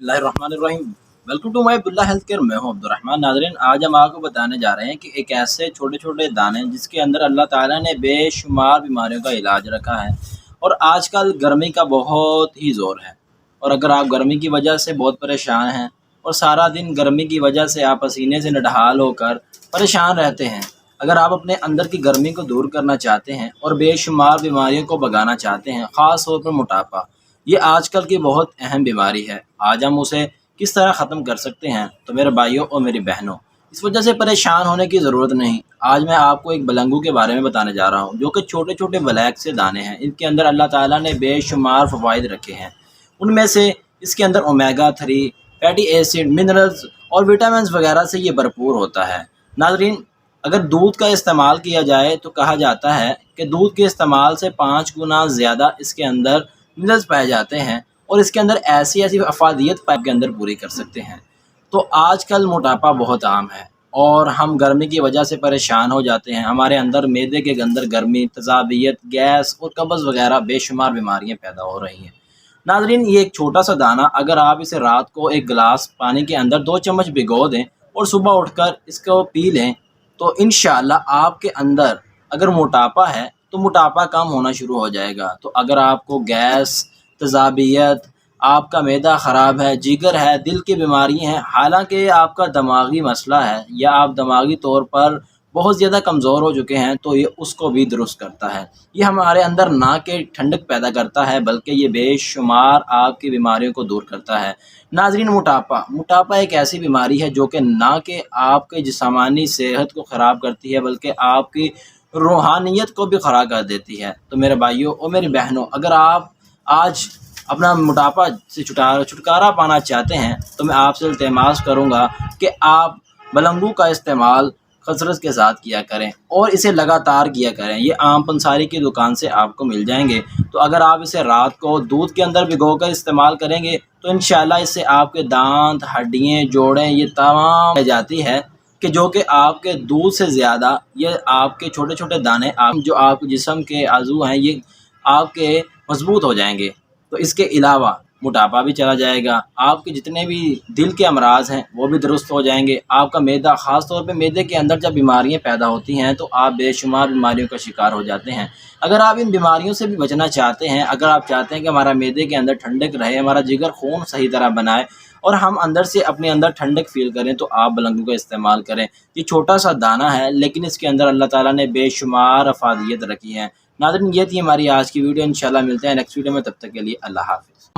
बिस्मिल्लाहिर्रहमानिर्रहीम। Welcome to my Abdullah health care. मैं हूं अब्दुर्रहमान। नाज़रीन, आज हम आपको बताने जा रहे हैं कि एक ऐसे छोटे छोटे दाने जिसके अंदर अल्लाह ताला ने बेशुमार बीमारियों का इलाज रखा है। और आजकल गर्मी का बहुत ही ज़ोर है, और अगर आप गर्मी की वजह से बहुत परेशान हैं और सारा दिन गर्मी की वजह से आप पसीने से निढाल होकर परेशान रहते हैं, अगर आप अपने अंदर की गर्मी को दूर करना चाहते हैं और बेशुमार बीमारियों को भगाना चाहते हैं, ख़ास तौर पर मोटापा, ये आजकल की बहुत अहम बीमारी है। आज हम उसे किस तरह ख़त्म कर सकते हैं, तो मेरे भाइयों और मेरी बहनों, इस वजह से परेशान होने की ज़रूरत नहीं। आज मैं आपको एक बलंगू के बारे में बताने जा रहा हूँ, जो कि छोटे छोटे ब्लैक से दाने हैं। इनके अंदर अल्लाह ताला ने बेशुमार फ़वाइद रखे हैं। उनमें से इसके अंदर ओमेगा 3, फैटी एसिड, मिनरल्स और विटामिन वगैरह से ये भरपूर होता है। नाज़रीन, अगर दूध का इस्तेमाल किया जाए तो कहा जाता है कि दूध के इस्तेमाल से 5 गुना ज़्यादा इसके अंदर मिनरल्स पाए जाते हैं, और इसके अंदर ऐसी ऐसी अफादियत पाइप के अंदर पूरी कर सकते हैं। तो आजकल मोटापा बहुत आम है और हम गर्मी की वजह से परेशान हो जाते हैं। हमारे अंदर मैदे के अंदर गर्मी, तज़ाबियत, गैस और कब्ज़ वगैरह बेशुमार बीमारियां पैदा हो रही हैं। नाज़रीन, ये एक छोटा सा दाना, अगर आप इसे रात को एक गिलास पानी के अंदर 2 चम्मच भिगो दें और सुबह उठकर इसको पी लें, तो इंशाअल्लाह आपके अंदर अगर मोटापा है तो मोटापा कम होना शुरू हो जाएगा। तो अगर आपको गैस, तज़ाबियत, आपका मैदा ख़राब है, जिगर है, दिल की बीमारी हैं, हालांकि आपका दिमागी मसला है या आप दिमागी तौर पर बहुत ज़्यादा कमज़ोर हो चुके हैं, तो ये उसको भी दुरुस्त करता है। ये हमारे अंदर ना के ठंडक पैदा करता है, बल्कि ये बेशुमार आपकी बीमारियों को दूर करता है। नाज़रीन, मोटापा एक ऐसी बीमारी है जो कि ना कि आपके जिस्मानी सेहत को ख़राब करती है, बल्कि आपकी रूहानियत को भी ख़राब कर देती है। तो मेरे भाइयों और मेरी बहनों, अगर आप आज अपना मोटापा से छुटकारा पाना चाहते हैं, तो मैं आपसे इल्तिमास करूंगा कि आप बलंगू का इस्तेमाल कसरत के साथ किया करें और इसे लगातार किया करें। ये आम पंसारी की दुकान से आपको मिल जाएंगे। तो अगर आप इसे रात को दूध के अंदर भिगोकर इस्तेमाल करेंगे, तो इंशाल्लाह इससे आपके दांत, हड्डियाँ, जोड़ें, ये तमाम रह जाती है कि जो कि आपके दूध से ज़्यादा ये आपके छोटे छोटे दाने जो आपके जिस्म के आज़ू हैं, ये आपके मजबूत हो जाएंगे। तो इसके अलावा मोटापा भी चला जाएगा, आपके जितने भी दिल के अमराज हैं वो भी दुरुस्त हो जाएंगे। आपका मैदा, ख़ास तौर पे मैदे के अंदर जब बीमारियां पैदा होती हैं तो आप बेशुमार बीमारियों का शिकार हो जाते हैं। अगर आप इन बीमारियों से भी बचना चाहते हैं, अगर आप चाहते हैं कि हमारा मैदे के अंदर ठंडक रहे, हमारा जिगर खून सही तरह बनाए और हम अंदर से अपने अंदर ठंडक फील करें, तो आप बलंगू का इस्तेमाल करें। ये छोटा सा दाना है, लेकिन इसके अंदर अल्लाह ताला ने बेशुमार अफादियत रखी है। नाज़रीन, ये थी हमारी आज की वीडियो। इंशाल्लाह मिलते हैं नेक्स्ट वीडियो में, तब तक के लिए अल्लाह हाफ़िज़।